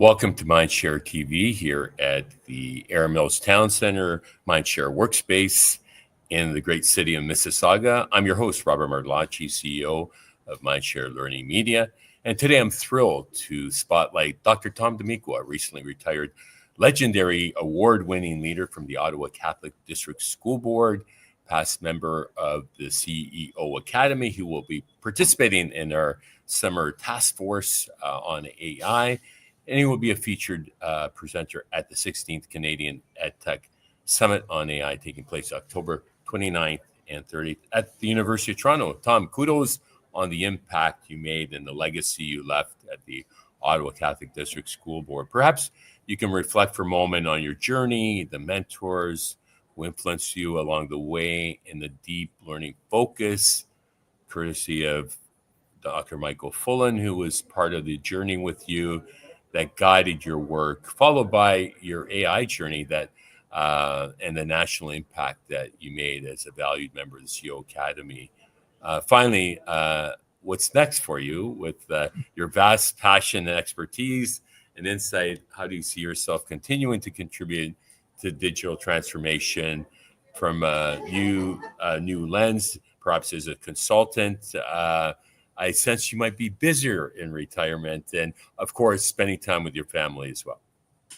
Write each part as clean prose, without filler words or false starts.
Welcome to MindShareTV here at the Air Mills Town Center, MindShare Workspace in the great city of Mississauga. I'm your host, Robert Martellacci, CEO of MindShare Learning Media. And today I'm thrilled to spotlight Dr. Tom D'Amico, a recently retired legendary award-winning leader from the Ottawa Catholic School Board, past member of the CEO Academy, who will be participating in our summer task force on AI. And he will be a featured presenter at the 16th Canadian EdTech Summit on AI, taking place October 29th and 30th at the University of Toronto. Tom, kudos on the impact you made and the legacy you left at the Ottawa Catholic District School Board. Perhaps you can reflect for a moment on your journey, the mentors who influenced you along the way, and the deep learning focus, courtesy of Dr. Michael Fullen, who was part of the journey with you, that guided your work, followed by your AI journey and the national impact that you made as a valued member of the CEO Academy. Finally, what's next for you with your vast passion and expertise and insight? How do you see yourself continuing to contribute to digital transformation from a new lens, perhaps as a consultant? I sense you might be busier in retirement and, of course, spending time with your family as well.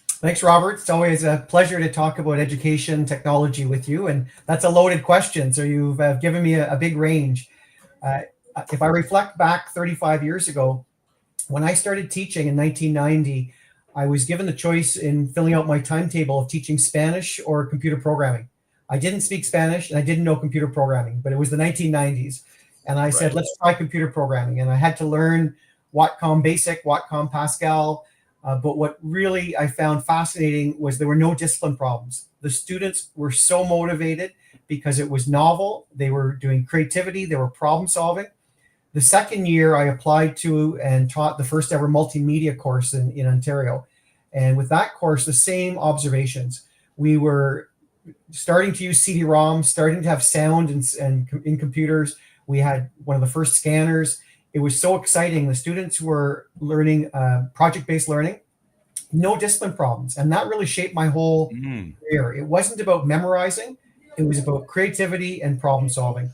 Thanks, Robert. It's always a pleasure to talk about education technology with you. And that's a loaded question. So you've given me a big range. If I reflect back 35 years ago, when I started teaching in 1990, I was given the choice in filling out my timetable of teaching Spanish or computer programming. I didn't speak Spanish and I didn't know computer programming, but it was the 1990s. And I said, let's try computer programming. And I had to learn Watcom Basic, Watcom Pascal. But what really I found fascinating was there were no discipline problems. The students were so motivated because it was novel. They were doing creativity. They were problem solving. The second year, I applied to and taught the first ever multimedia course in Ontario. And with that course, the same observations. We were starting to use CD-ROM, starting to have sound in computers. We had one of the first scanners. It was so exciting. The students were learning project-based learning, no discipline problems. And that really shaped my whole career. It wasn't about memorizing. It was about creativity and problem solving.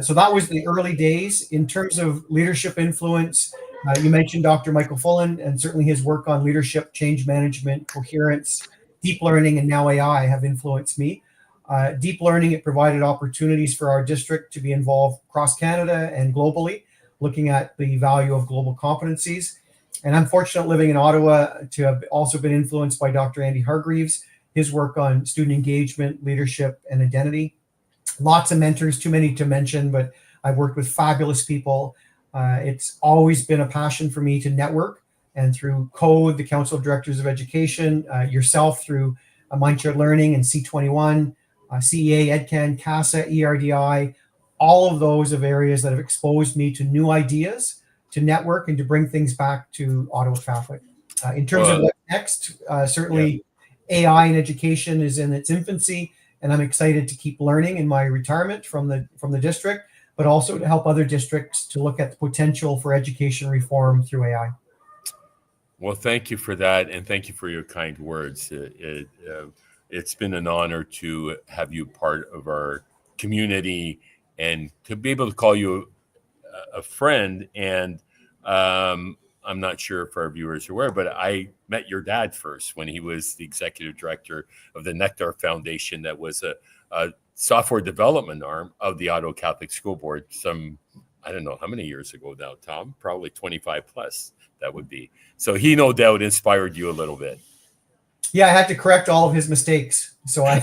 So that was the early days. In terms of leadership influence, you mentioned Dr. Michael Fullen, and certainly his work on leadership, change management, coherence, deep learning, and now AI have influenced me. Deep learning, it provided opportunities for our district to be involved across Canada and globally, looking at the value of global competencies. And I'm fortunate living in Ottawa to have also been influenced by Dr. Andy Hargreaves, his work on student engagement, leadership, and identity. Lots of mentors, too many to mention, but I've worked with fabulous people. It's always been a passion for me to network, and through CODE, the Council of Directors of Education, yourself through MindShare Learning and C21, CEA, EdCan, CASA, ERDI, all of those of areas that have exposed me to new ideas, to network, and to bring things back to Ottawa Catholic. In terms of what's next, certainly AI in education is in its infancy, and I'm excited to keep learning in my retirement from the district, but also to help other districts to look at the potential for education reform through AI. Well, thank you for that, and thank you for your kind words. It's been an honor to have you part of our community and to be able to call you a friend. And I'm not sure if our viewers are aware, but I met your dad first when he was the executive director of the Nectar Foundation, that was a software development arm of the Ottawa Catholic School Board. I don't know how many years ago now, Tom, probably 25 plus that would be. So he no doubt inspired you a little bit. Yeah, I had to correct all of his mistakes. So I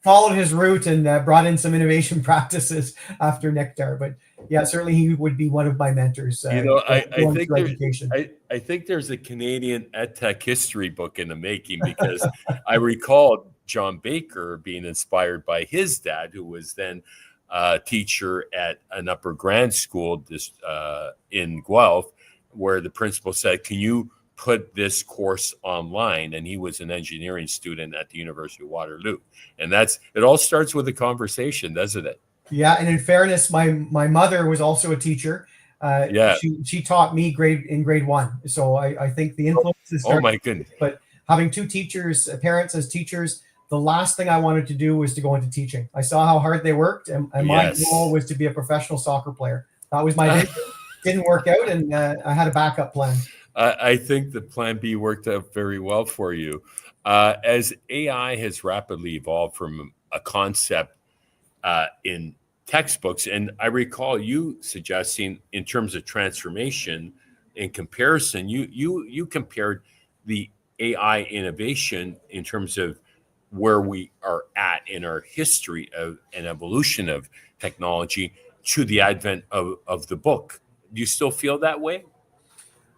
followed his route and brought in some innovation practices after Nectar. But yeah, certainly he would be one of my mentors. I think there's a Canadian EdTech history book in the making, because I recall John Baker being inspired by his dad, who was then a teacher at an upper grad school in Guelph, where the principal said, can you put this course online? And he was an engineering student at the University of Waterloo. And it all starts with a conversation, doesn't it? Yeah. And in fairness, my mother was also a teacher. Yeah. She taught me in grade one. So I think the influences Oh start. my goodness. But having two teachers, parents as teachers, the last thing I wanted to do was to go into teaching. I saw how hard they worked, and my Yes. goal was to be a professional soccer player. That was my vision. Didn't work out, and I had a backup plan. I think the plan B worked out very well for you. As AI has rapidly evolved from a concept in textbooks, and I recall you suggesting in terms of transformation, in comparison, you compared the AI innovation in terms of where we are at in our history of an evolution of technology to the advent of the book. Do you still feel that way?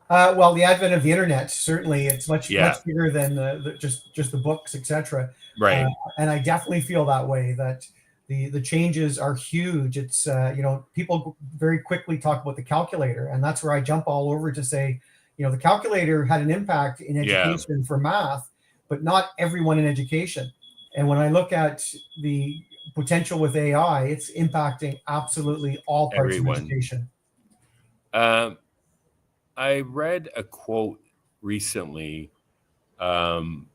Well, the advent of the internet, certainly, it's much Yeah. bigger than just the books, etc. Right. And I definitely feel that way. That the changes are huge. It's people very quickly talk about the calculator, and that's where I jump all over to say, the calculator had an impact in education for math, but not everyone in education. And when I look at the potential with AI, it's impacting absolutely all parts Everyone. of education. I read a quote recently on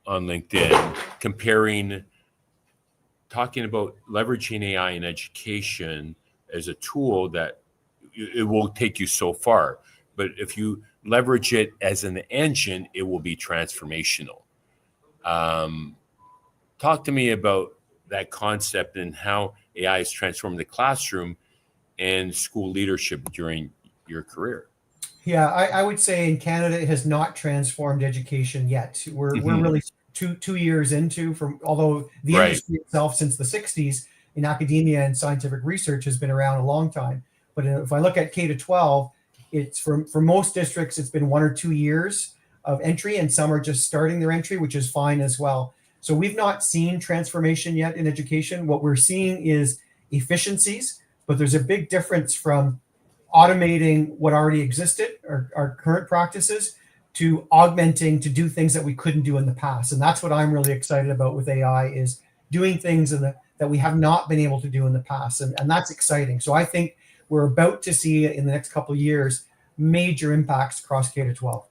LinkedIn talking about leveraging AI in education as a tool that it will take you so far. But if you leverage it as an engine, it will be transformational. Talk to me about that concept and how AI has transformed the classroom and school leadership during your career. Yeah, I would say in Canada it has not transformed education yet. We're really two years into, although the industry itself since the 60s in academia and scientific research has been around a long time. But if I look at K to 12, it's for most districts it's been 1 or 2 years of entry, and some are just starting their entry, which is fine as well. So we've not seen transformation yet in education. What we're seeing is efficiencies, but there's a big difference from automating what already existed, or our current practices, to augmenting to do things that we couldn't do in the past. And that's what I'm really excited about with AI, is doing things that we have not been able to do in the past. And that's exciting. So I think we're about to see in the next couple of years major impacts across K to 12.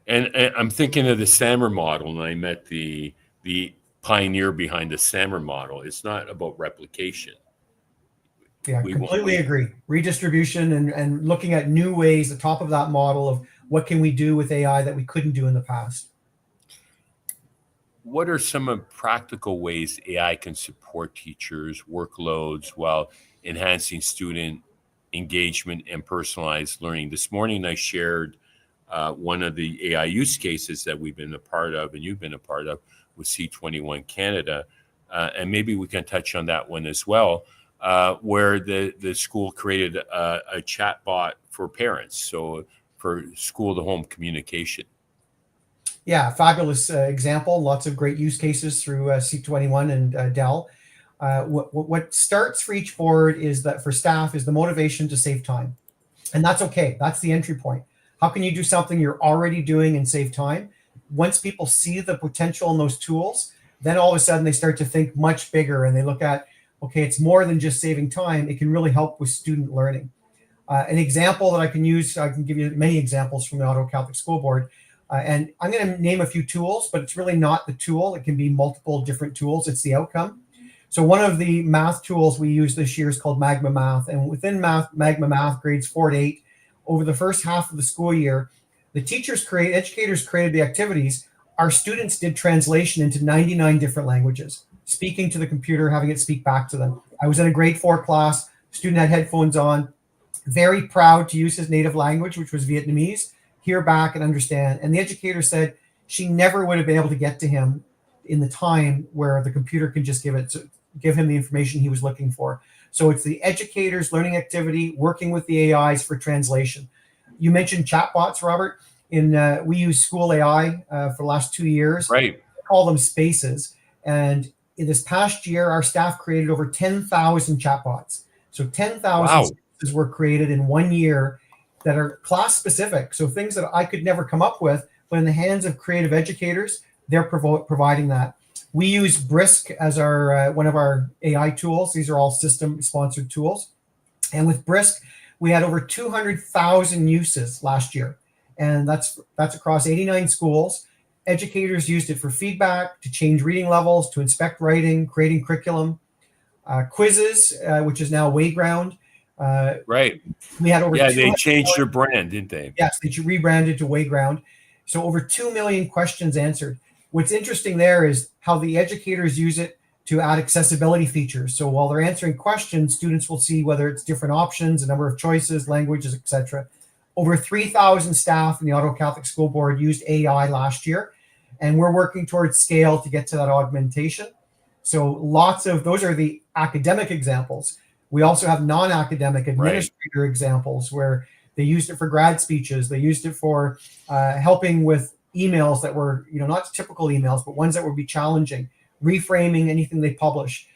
And I'm thinking of the SAMR model, and I met the pioneer behind the SAMR model. It's not about replication. Yeah, completely agree. Redistribution and looking at new ways, the top of that model of what can we do with AI that we couldn't do in the past. What are some of practical ways AI can support teachers' workloads while enhancing student engagement and personalized learning? This morning, I shared one of the AI use cases that we've been a part of and you've been a part of with C21 Canada. And maybe we can touch on that one as well, where the school created a chat bot for parents, so for school-to-home communication. Yeah, fabulous example. Lots of great use cases through C21 and Dell. What starts for each board is that for staff is the motivation to save time. And that's okay. That's the entry point. How can you do something you're already doing and save time? Once people see the potential in those tools, then all of a sudden they start to think much bigger, and they look at, okay, it's more than just saving time. It can really help with student learning. An example that I can use, I can give you many examples from the Ottawa Catholic School Board. And I'm going to name a few tools, but it's really not the tool. It can be multiple different tools. It's the outcome. So one of the math tools we use this year is called Magma Math. And within Magma Math, grades 4 to 8, over the first half of the school year, the educators created the activities. Our students did translation into 99 different languages, speaking to the computer, having it speak back to them. I was in a grade 4 class. Student had headphones on, very proud to use his native language, which was Vietnamese, hear back and understand. And the educator said she never would have been able to get to him in the time where the computer can just give him the information he was looking for. So it's the educator's learning activity, working with the AIs for translation. You mentioned chatbots, Robert. We use School AI for the last 2 years. Right. We call them spaces. And in this past year, our staff created over 10,000 chatbots. So 10,000 spaces were created in 1 year that are class specific. So things that I could never come up with, but in the hands of creative educators, they're providing that. We use Brisk as our one of our AI tools. These are all system sponsored tools. And with Brisk, We had over 200,000 uses last year, and that's across 89 schools. Educators used it for feedback, to change reading levels, to inspect writing, creating curriculum, quizzes, which is now Wayground. Right. We had over They changed their brand, didn't they? Yes, they rebranded to Wayground. So over 2 million questions answered. What's interesting there is how the educators use it to add accessibility features. So while they're answering questions, students will see whether it's different options, a number of choices, languages, etc. Over 3,000 staff in the Ottawa Catholic School Board used AI last year, and we're working towards scale to get to that augmentation. So lots of those are the academic examples. We also have non-academic administrator examples where they used it for grad speeches. They used it for helping with emails that were, not typical emails, but ones that would be challenging, reframing anything they publish,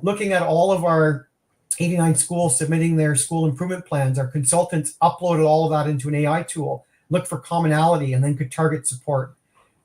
looking at all of our 89 schools submitting their school improvement plans. Our consultants uploaded all of that into an AI tool, looked for commonality, and then could target support.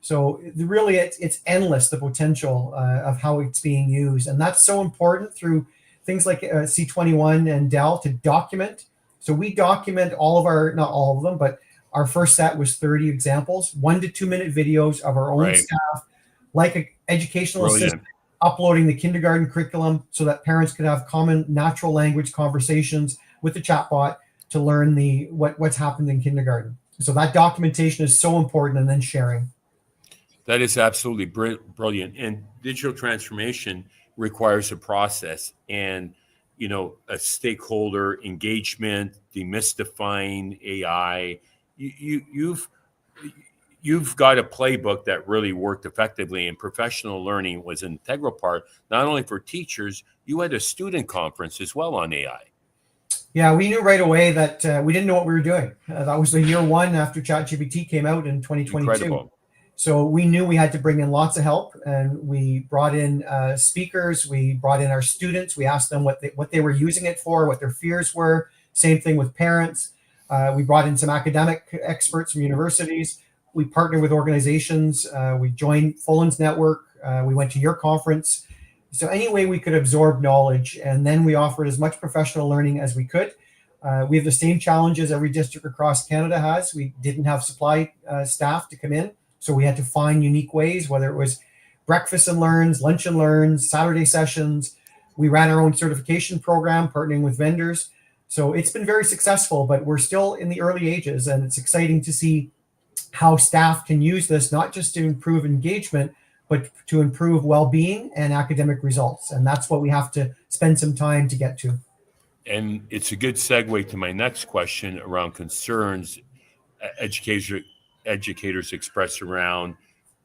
So really, it's endless, the potential of how it's being used. And that's so important through things like C21 and Dell to document. So we document all of our, not all of them, but our first set was 30 examples, 1 to 2 minute videos of our own staff, like an educational assistant, uploading the kindergarten curriculum so that parents could have common natural language conversations with the chatbot to learn what's happened in kindergarten. So that documentation is so important, and then sharing. That is absolutely brilliant. And digital transformation requires a process and, a stakeholder engagement, demystifying AI. You've got a playbook that really worked effectively, and professional learning was an integral part, not only for teachers. You had a student conference as well on AI. Yeah, we knew right away that we didn't know what we were doing. That was the year one after ChatGPT came out in 2022. Incredible. So we knew we had to bring in lots of help, and we brought in speakers. We brought in our students. We asked them what they were using it for, what their fears were. Same thing with parents. We brought in some academic experts from universities. We partnered with organizations. We joined Fullen's network. We went to your conference. So any way we could absorb knowledge, and then we offered as much professional learning as we could. We have the same challenges every district across Canada has. We didn't have supply staff to come in. So we had to find unique ways, whether it was breakfast and learns, lunch and learns, Saturday sessions. We ran our own certification program, partnering with vendors. So it's been very successful, but we're still in the early ages, and it's exciting to see how staff can use this, not just to improve engagement, but to improve well-being and academic results. And that's what we have to spend some time to get to. And it's a good segue to my next question around concerns educators express around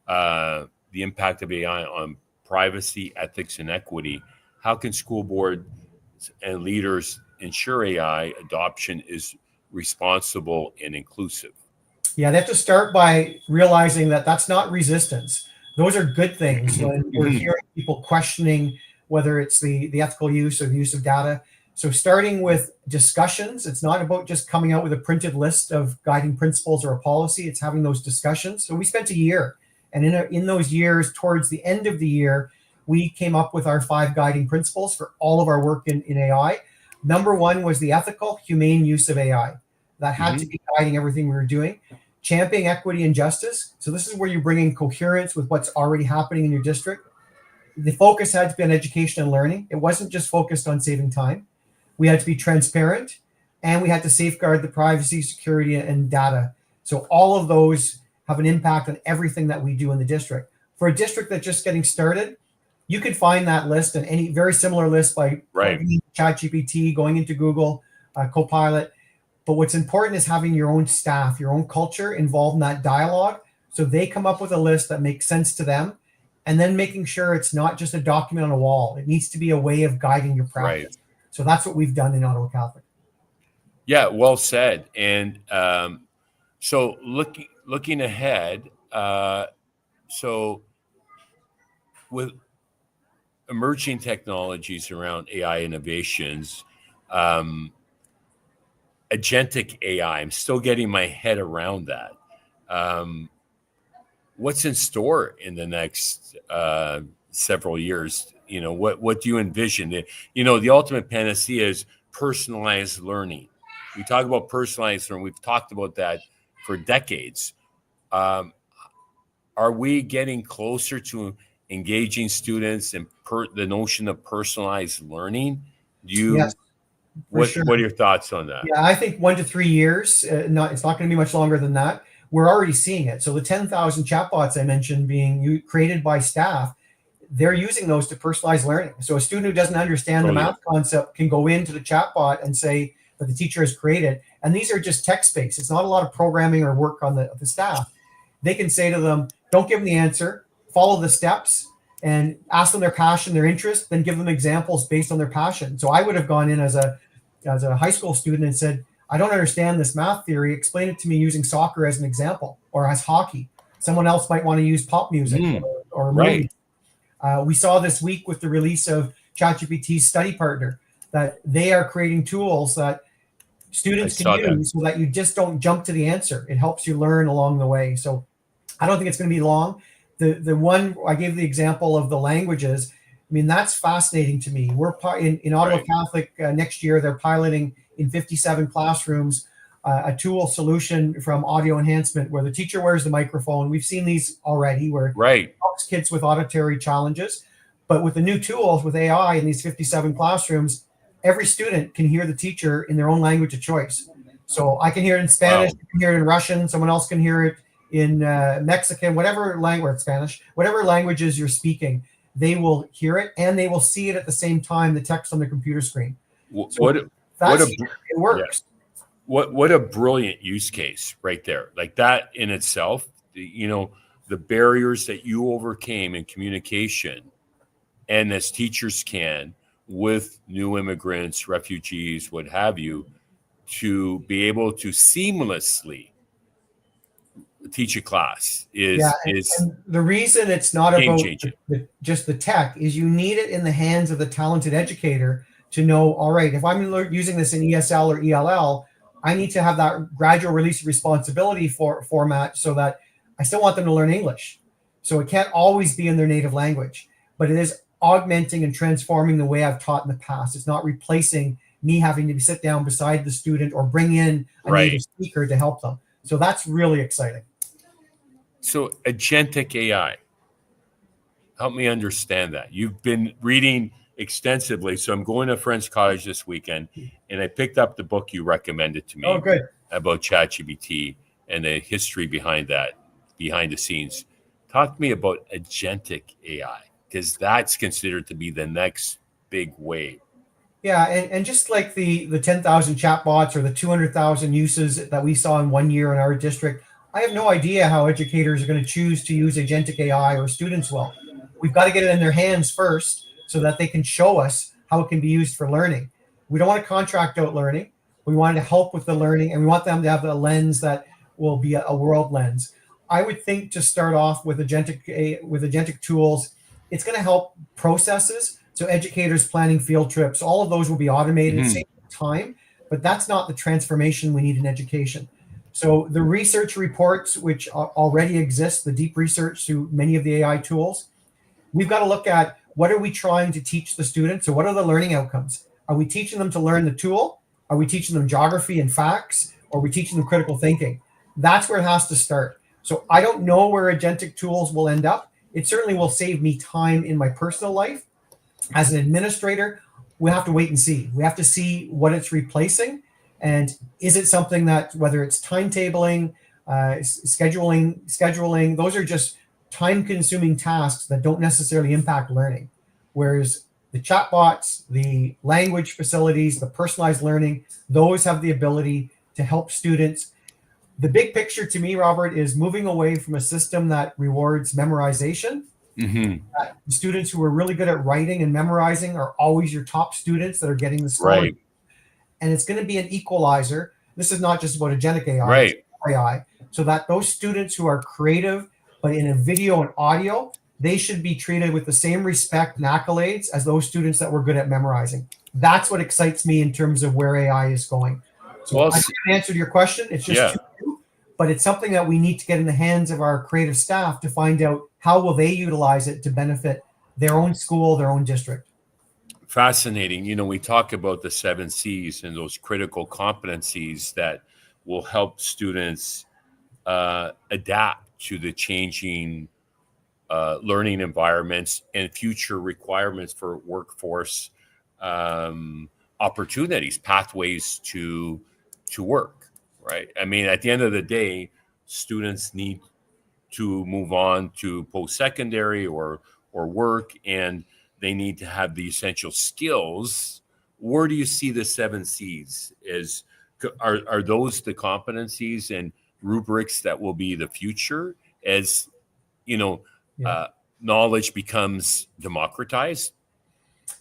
the impact of AI on privacy, ethics, and equity. How can school boards and leaders ensure AI adoption is responsible and inclusive? Yeah, they have to start by realizing that that's not resistance. Those are good things when we're hearing people questioning whether it's the ethical use or the use of data. So starting with discussions, it's not about just coming out with a printed list of guiding principles or a policy. It's having those discussions. So we spent a year, and in those years, towards the end of the year, we came up with our 5 guiding principles for all of our work in AI. Number 1 was the ethical, humane use of AI. That had to be guiding everything we were doing. Championing equity and justice. So this is where you bring in coherence with what's already happening in your district. The focus had to be on education and learning. It wasn't just focused on saving time. We had to be transparent, and we had to safeguard the privacy, security, and data. So all of those have an impact on everything that we do in the district. For a district that's just getting started, you could find that list and any very similar list by ChatGPT, going into Google, Copilot. But what's important is having your own staff, your own culture involved in that dialogue, so they come up with a list that makes sense to them, and then making sure it's not just a document on a wall. It needs to be a way of guiding your practice. Right. So that's what we've done in Ottawa Catholic. Yeah, well said. And so looking ahead, so with emerging technologies around AI innovations, agentic AI, I'm still getting my head around that. What's in store in the next several years? What do you envision? The ultimate panacea is personalized learning. We talk about personalized learning. We've talked about that for decades. Are we getting closer to engaging students in the notion of personalized learning? Yes, for sure. What are your thoughts on that? Yeah, I think 1 to 3 years. It's not going to be much longer than that. We're already seeing it. So the 10,000 chatbots I mentioned being created by staff, they're using those to personalize learning. So a student who doesn't understand the math concept can go into the chatbot and say that the teacher has created. And these are just text-based. It's not a lot of programming or work on the staff. They can say to them, don't give them the answer, follow the steps, and ask them their passion, their interest, then give them examples based on their passion. So I would have gone in as a high school student and said, I don't understand this math theory. Explain it to me using soccer as an example, or as hockey. Someone else might want to use pop music or movies. We saw this week with the release of ChatGPT's Study Partner that they are creating tools that students can use so that you just don't jump to the answer. It helps you learn along the way. So I don't think it's going to be long. The one I gave the example of the languages. I mean, that's fascinating to me. We're in Ottawa Catholic next year. They're piloting in 57 classrooms a tool solution from audio enhancement where the teacher wears the microphone. We've seen these already where it helps kids with auditory challenges. But with the new tools with AI in these 57 classrooms, every student can hear the teacher in their own language of choice. So I can hear it in Spanish, you can hear it in Russian, someone else can hear it in Mexican, whatever language, Spanish, whatever languages you're speaking, they will hear it and they will see it at the same time, the text on the computer screen. It works. What a brilliant use case right there. Like that in itself, the barriers that you overcame in communication and as teachers can with new immigrants, refugees, what have you, to be able to seamlessly teach a class is and the reason it's not about just the tech is you need it in the hands of the talented educator to know, all right, if I'm using this in ESL or ELL, I need to have that gradual release of responsibility format so that I still want them to learn English. So it can't always be in their native language, but it is augmenting and transforming the way I've taught in the past. It's not replacing me having to sit down beside the student or bring in a native speaker to help them. So that's really exciting. So agentic AI, help me understand that. You've been reading extensively. So I'm going to Friends College this weekend, and I picked up the book you recommended to me about ChatGPT and the history behind that, behind the scenes. Talk to me about agentic AI, because that's considered to be the next big wave. Yeah, and just like the 10,000 chatbots or the 200,000 uses that we saw in 1 year in our district, I have no idea how educators are going to choose to use agentic AI or students will. We've got to get it in their hands first so that they can show us how it can be used for learning. We don't want to contract out learning. We want to help with the learning, and we want them to have a lens that will be a world lens. I would think to start off with agentic tools, it's going to help processes. So educators planning field trips, all of those will be automated, save time, but that's not the transformation we need in education. So the research reports, which already exist, the deep research through many of the AI tools, we've got to look at what are we trying to teach the students? So what are the learning outcomes? Are we teaching them to learn the tool? Are we teaching them geography and facts? Or are we teaching them critical thinking? That's where it has to start. So I don't know where agentic tools will end up. It certainly will save me time in my personal life. As an administrator, we have to wait and see. We have to see what it's replacing. And is it something that, whether it's timetabling, scheduling, those are just time-consuming tasks that don't necessarily impact learning. Whereas the chatbots, the language facilities, the personalized learning, those have the ability to help students. The big picture to me, Robert, is moving away from a system that rewards memorization. Students who are really good at writing and memorizing are always your top students that are getting the score. And it's going to be an equalizer. This is not just about agentic AI, AI, so that those students who are creative, but in a video and audio, they should be treated with the same respect and accolades as those students that were good at memorizing. That's what excites me in terms of where AI is going. So I can't answer your question. It's just too new, but it's something that we need to get in the hands of our creative staff to find out how will they utilize it to benefit their own school, their own district. Fascinating. We talk about the 7 C's and those critical competencies that will help students adapt to the changing learning environments and future requirements for workforce opportunities, pathways to work, right? I mean, at the end of the day, students need to move on to post-secondary or work, and they need to have the essential skills. Where do you see the 7 C's? Are those the competencies and rubrics that will be the future as knowledge becomes democratized?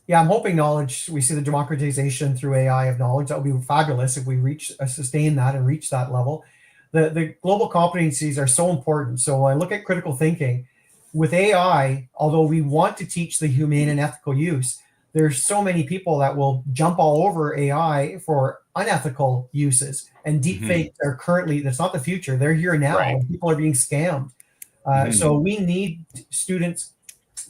Yeah, I'm hoping we see the democratization through AI of knowledge. That would be fabulous if we sustain that and reach that level. The global competencies are so important. So I look at critical thinking. With AI, although we want to teach the humane and ethical use, there's so many people that will jump all over AI for unethical uses. And deepfakes are that's not the future. They're here now. Right. And people are being scammed. So we need students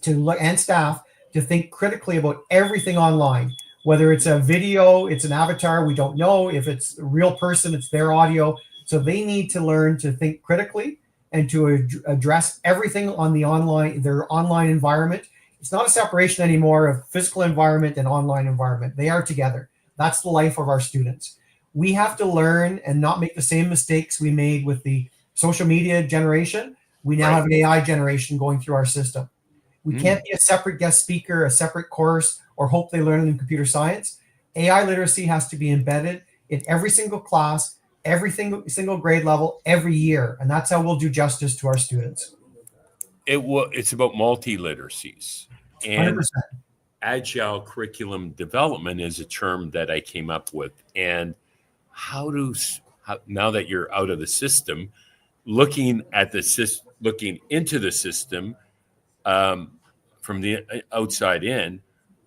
and staff to think critically about everything online, whether it's a video, it's an avatar, we don't know. If it's a real person, it's their audio. So they need to learn to think critically and to address everything on their online environment. It's not a separation anymore of physical environment and online environment. They are together. That's the life of our students. We have to learn and not make the same mistakes we made with the social media generation. We now have an AI generation going through our system. We can't be a separate guest speaker, a separate course, or hope they learn in computer science. AI literacy has to be embedded in every single class, every single grade level, every year. And that's how we'll do justice to our students. It's about multi-literacies. And 100%. Agile curriculum development is a term that I came up with. And now that you're out of the system, looking into the system from the outside in,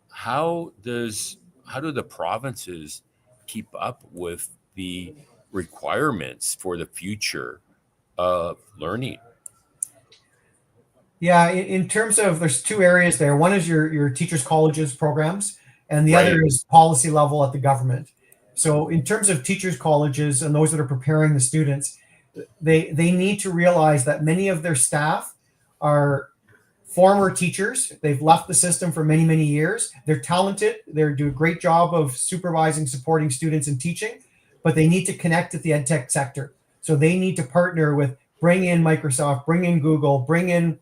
how do the provinces keep up with the requirements for the future of learning? Yeah, in terms of, there's two areas there. One is your teachers' colleges programs, and the other is policy level at the government. So in terms of teachers' colleges and those that are preparing the students, they need to realize that many of their staff are former teachers. They've left the system for many, many years. They're talented. They do a great job of supervising, supporting students and teaching, but they need to connect at the EdTech sector. So they need to partner with, bring in Microsoft, bring in Google, bring in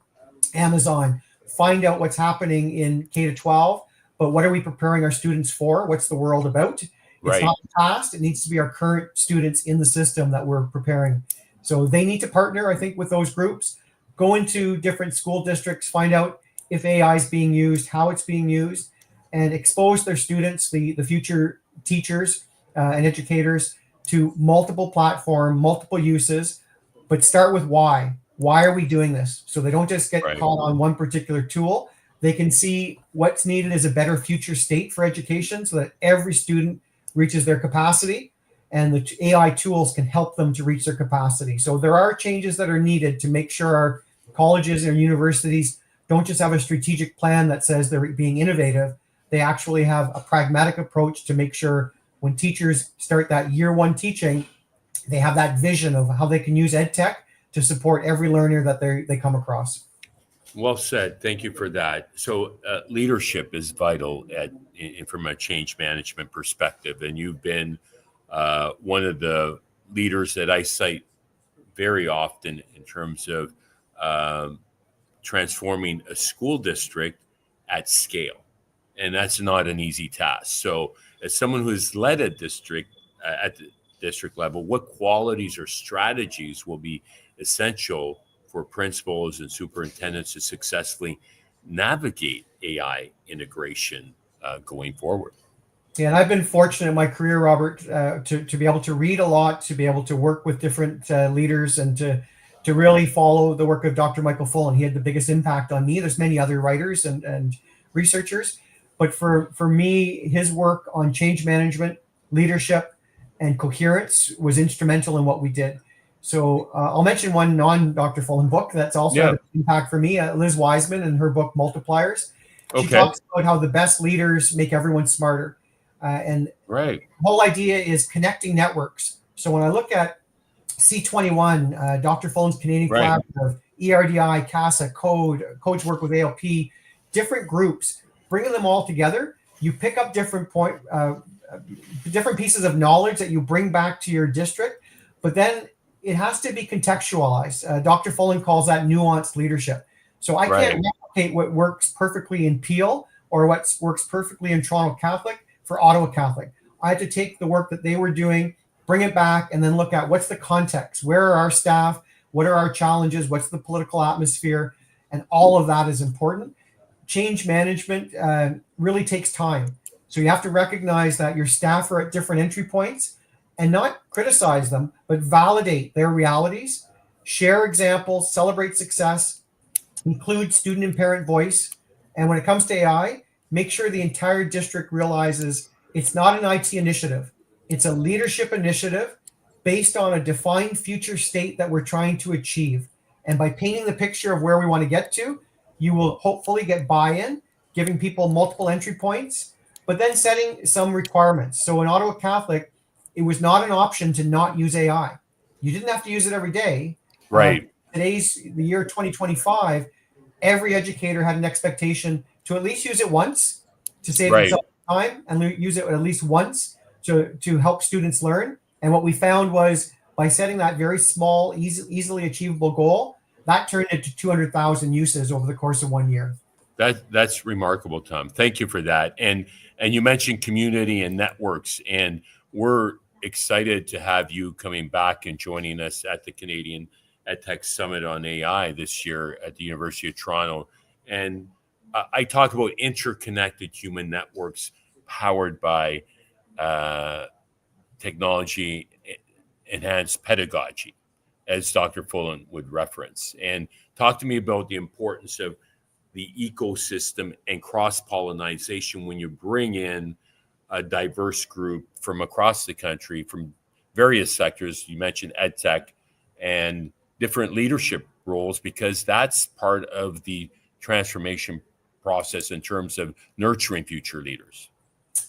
Amazon, find out what's happening in K-12, but what are we preparing our students for? What's the world about? It's not the past. It needs to be our current students in the system that we're preparing. So they need to partner, I think, with those groups, go into different school districts, find out if AI is being used, how it's being used, and expose their students, the future teachers and educators, to multiple platforms, multiple uses, but start with why. Why are we doing this? So they don't just get caught on one particular tool. They can see what's needed as a better future state for education so that every student reaches their capacity, and the AI tools can help them to reach their capacity. So there are changes that are needed to make sure our colleges and universities don't just have a strategic plan that says they're being innovative. They actually have a pragmatic approach to make sure when teachers start that year one teaching, they have that vision of how they can use EdTech to support every learner that they come across. Well said. Thank you for that. So leadership is vital from a change management perspective. And you've been one of the leaders that I cite very often in terms of transforming a school district at scale. And that's not an easy task. So as someone who has led a district at the district level, what qualities or strategies will be essential for principals and superintendents to successfully navigate AI integration going forward? Yeah, and I've been fortunate in my career, Robert, to be able to read a lot, to be able to work with different leaders, and to really follow the work of Dr. Michael Fullan. He had the biggest impact on me. There's many other writers and researchers, but for me, his work on change management, leadership, and coherence was instrumental in what we did. So I'll mention one non-Dr. Fullan book that's also had an impact for me, Liz Wiseman and her book Multipliers. She Okay. talks about how the best leaders make everyone smarter. And Right. the whole idea is connecting networks. So when I look at C21, Dr. Fullen's Canadian Right. Collaborative, ERDI, CASA, Code's work with ALP, different groups, bringing them all together, you pick up different pieces of knowledge that you bring back to your district, but then it has to be contextualized. Dr. Fullen calls that nuanced leadership. So I Right. can't replicate what works perfectly in Peel or what works perfectly in Toronto Catholic for Ottawa Catholic. I had to take the work that they were doing, bring it back, and then look at what's the context, where are our staff, what are our challenges, what's the political atmosphere, and all of that is important. Change management really takes time. So you have to recognize that your staff are at different entry points and not criticize them, but validate their realities, share examples, celebrate success, include student and parent voice. And when it comes to AI, make sure the entire district realizes it's not an IT initiative. It's a leadership initiative based on a defined future state that we're trying to achieve. And by painting the picture of where we want to get to, you will hopefully get buy-in, giving people multiple entry points, but then setting some requirements. So in Ottawa Catholic, it was not an option to not use AI. You didn't have to use it every day. Right. The year 2025, every educator had an expectation to at least use it once to save Right. themselves time and use it at least once to help students learn. And what we found was by setting that very small, easily achievable goal, that turned into 200,000 uses over the course of 1 year. That's remarkable, Tom. Thank you for that. And you mentioned community and networks, and we're excited to have you coming back and joining us at the Canadian EdTech Summit on AI this year at the University of Toronto. And I talk about interconnected human networks powered by technology enhanced pedagogy, as Dr. Fullen would reference. And talk to me about the importance of the ecosystem and cross-pollination when you bring in a diverse group from across the country, from various sectors. You mentioned EdTech and different leadership roles, because that's part of the transformation process in terms of nurturing future leaders.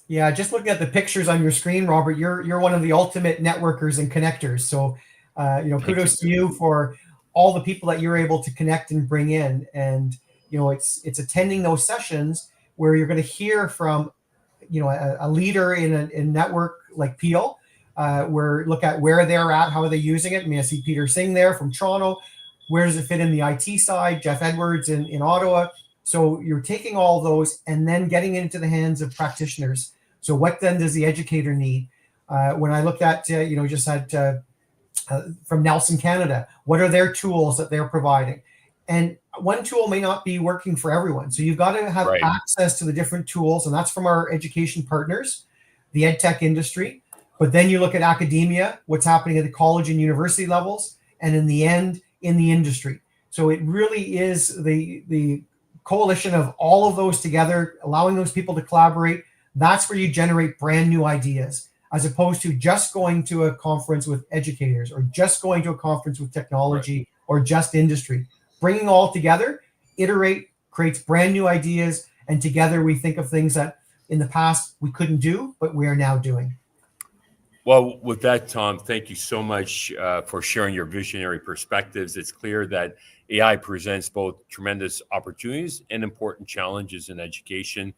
Yeah, just looking at the pictures on your screen, Robert, you're one of the ultimate networkers and connectors. So, kudos to you for all the people that you're able to connect and bring in. And it's attending those sessions where you're going to hear from a leader in a network like Peel, where look at where they're at, how are they using it. I mean, I see Peter Singh there from Toronto. Where does it fit in the IT side? Jeff Edwards in Ottawa. So you're taking all those and then getting into the hands of practitioners. So what then does the educator need? When I looked at, just had from Nelson Canada, what are their tools that they're providing? And one tool may not be working for everyone. So you've got to have access to the different tools. And that's from our education partners, the EdTech industry. But then you look at academia, what's happening at the college and university levels, and in the end, in the industry. So it really is the coalition of all of those together, allowing those people to collaborate. That's where you generate brand new ideas, as opposed to just going to a conference with educators or just going to a conference with technology or just industry. Bringing all together, iterate, creates brand new ideas, and together we think of things that in the past we couldn't do, but we are now doing. Well, with that, Tom, thank you so much for sharing your visionary perspectives. It's clear that AI presents both tremendous opportunities and important challenges in education,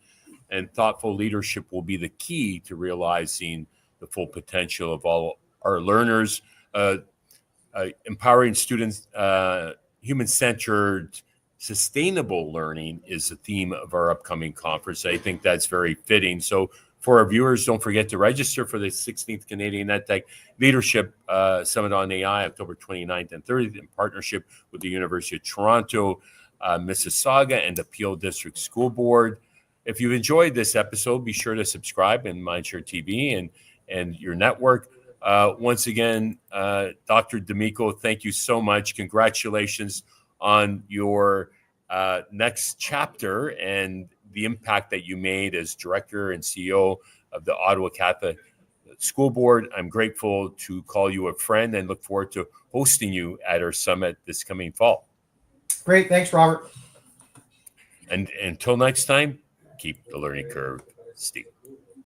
and thoughtful leadership will be the key to realizing the full potential of all our learners. Empowering students, human-centered, sustainable learning is the theme of our upcoming conference. I think that's very fitting. So for our viewers, don't forget to register for the 16th Canadian EdTech Leadership Summit on AI, October 29th and 30th, in partnership with the University of Toronto, Mississauga, and the Peel District School Board. If you've enjoyed this episode, be sure to subscribe in MindShareTV and your network. Once again, Dr. D'Amico, thank you so much. Congratulations on your next chapter and the impact that you made as director and CEO of the Ottawa Catholic School Board. I'm grateful to call you a friend and look forward to hosting you at our summit this coming fall. Great. Thanks, Robert. And until next time, keep the learning curve steep.